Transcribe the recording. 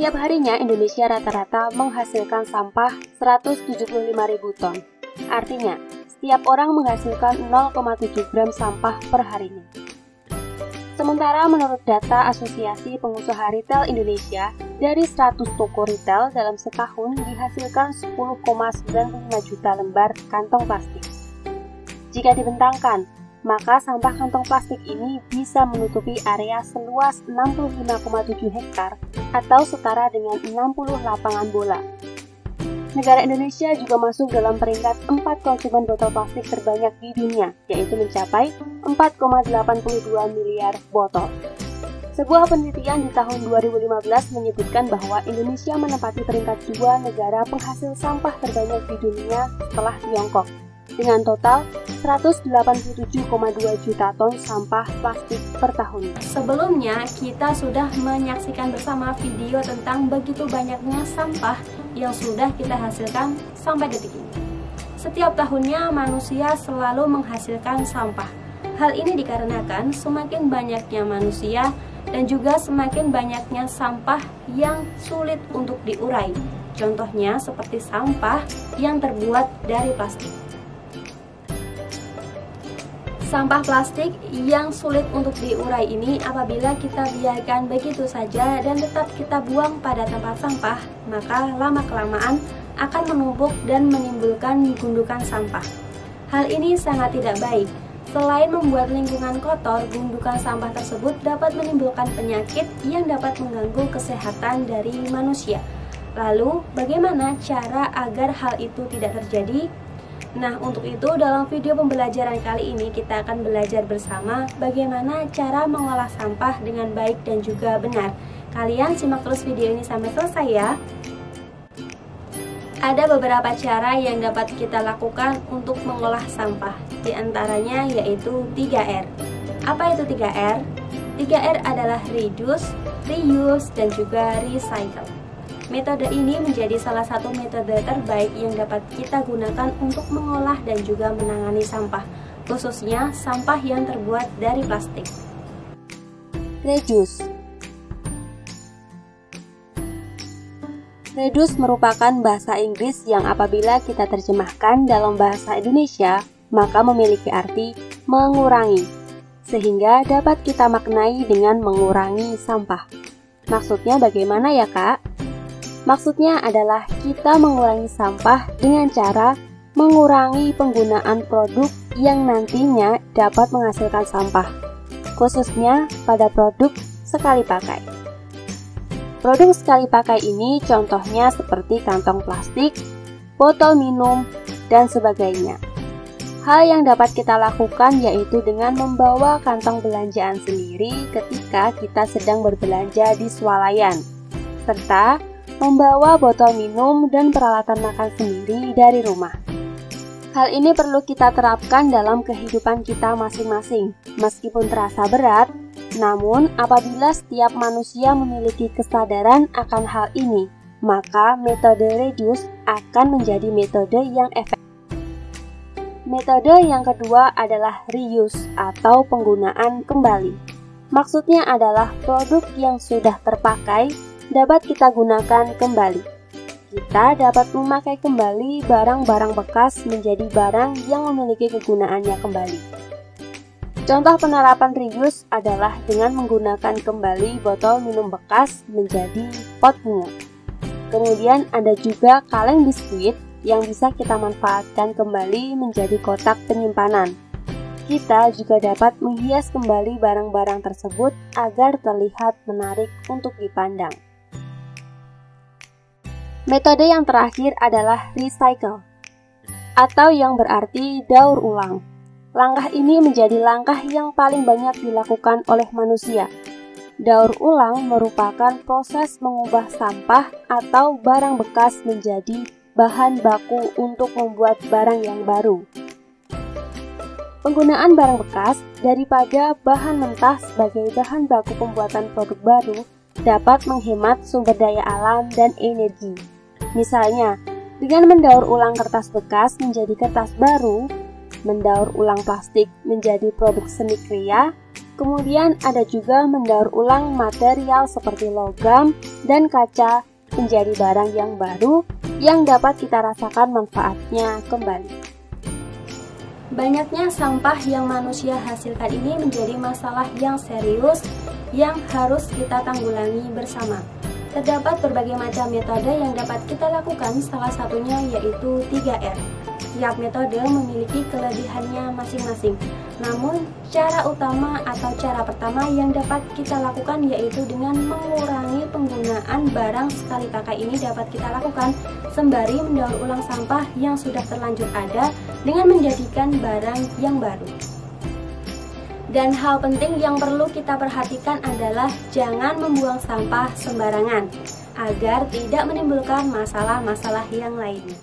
Setiap harinya Indonesia rata-rata menghasilkan sampah 175.000 ton. Artinya, setiap orang menghasilkan 0,7 gram sampah per harinya. Sementara menurut data Asosiasi Pengusaha Retail Indonesia, dari 100 toko retail dalam setahun dihasilkan 10,95 juta lembar kantong plastik. Jika dibentangkan, maka sampah kantong plastik ini bisa menutupi area seluas 65,7 hektar atau setara dengan 60 lapangan bola. Negara Indonesia juga masuk dalam peringkat 4 konsumen botol plastik terbanyak di dunia, yaitu mencapai 4,82 miliar botol. Sebuah penelitian di tahun 2015 menyebutkan bahwa Indonesia menempati peringkat 2 negara penghasil sampah terbanyak di dunia setelah Tiongkok, dengan total 187,2 juta ton sampah plastik per tahun. Sebelumnya, kita sudah menyaksikan bersama video tentang begitu banyaknya sampah yang sudah kita hasilkan sampai detik ini. Setiap tahunnya manusia selalu menghasilkan sampah. Hal ini dikarenakan semakin banyaknya manusia dan juga semakin banyaknya sampah yang sulit untuk diurai. Contohnya seperti sampah yang terbuat dari plastik. Sampah plastik yang sulit untuk diurai ini apabila kita biarkan begitu saja dan tetap kita buang pada tempat sampah, maka lama-kelamaan akan menumpuk dan menimbulkan gundukan sampah. Hal ini sangat tidak baik. Selain membuat lingkungan kotor, gundukan sampah tersebut dapat menimbulkan penyakit yang dapat mengganggu kesehatan dari manusia. Lalu, bagaimana cara agar hal itu tidak terjadi? Nah, untuk itu dalam video pembelajaran kali ini kita akan belajar bersama bagaimana cara mengolah sampah dengan baik dan juga benar. Kalian simak terus video ini sampai selesai ya. Ada beberapa cara yang dapat kita lakukan untuk mengolah sampah. Di antaranya yaitu 3R. Apa itu 3R? 3R adalah reduce, reuse, dan juga recycle. Metode ini menjadi salah satu metode terbaik yang dapat kita gunakan untuk mengolah dan juga menangani sampah, khususnya sampah yang terbuat dari plastik. Reduce. Reduce merupakan bahasa Inggris yang apabila kita terjemahkan dalam bahasa Indonesia, maka memiliki arti mengurangi, sehingga dapat kita maknai dengan mengurangi sampah. Maksudnya bagaimana ya, Kak? Maksudnya adalah kita mengurangi sampah dengan cara mengurangi penggunaan produk yang nantinya dapat menghasilkan sampah, khususnya pada produk sekali pakai. Produk sekali pakai ini contohnya seperti kantong plastik, botol minum, dan sebagainya. Hal yang dapat kita lakukan yaitu dengan membawa kantong belanjaan sendiri ketika kita sedang berbelanja di swalayan, serta membawa botol minum dan peralatan makan sendiri dari rumah. Hal ini perlu kita terapkan dalam kehidupan kita masing-masing. Meskipun terasa berat, namun apabila setiap manusia memiliki kesadaran akan hal ini, maka metode reduce akan menjadi metode yang efektif. Metode yang kedua adalah reuse atau penggunaan kembali. Maksudnya adalah produk yang sudah terpakai dapat kita gunakan kembali. Kita dapat memakai kembali barang-barang bekas menjadi barang yang memiliki kegunaannya kembali. Contoh penerapan reuse adalah dengan menggunakan kembali botol minum bekas menjadi pot bunga. Kemudian ada juga kaleng biskuit yang bisa kita manfaatkan kembali menjadi kotak penyimpanan. Kita juga dapat menghias kembali barang-barang tersebut agar terlihat menarik untuk dipandang. Metode yang terakhir adalah recycle, atau yang berarti daur ulang. Langkah ini menjadi langkah yang paling banyak dilakukan oleh manusia. Daur ulang merupakan proses mengubah sampah atau barang bekas menjadi bahan baku untuk membuat barang yang baru. Penggunaan barang bekas daripada bahan mentah sebagai bahan baku pembuatan produk baru dapat menghemat sumber daya alam dan energi. Misalnya, dengan mendaur ulang kertas bekas menjadi kertas baru, mendaur ulang plastik menjadi produk seni kria, Kemudian ada juga mendaur ulang material seperti logam dan kaca menjadi barang yang baru yang dapat kita rasakan manfaatnya kembali. Banyaknya sampah yang manusia hasilkan ini menjadi masalah yang serius yang harus kita tanggulangi bersama. Terdapat berbagai macam metode yang dapat kita lakukan, salah satunya yaitu 3R. Tiap metode memiliki kelebihannya masing-masing. Namun, cara utama atau cara pertama yang dapat kita lakukan yaitu dengan mengurangi penggunaan barang sekali pakai ini dapat kita lakukan sembari mendaur ulang sampah yang sudah terlanjur ada dengan menjadikan barang yang baru. Dan hal penting yang perlu kita perhatikan adalah jangan membuang sampah sembarangan agar tidak menimbulkan masalah-masalah yang lainnya.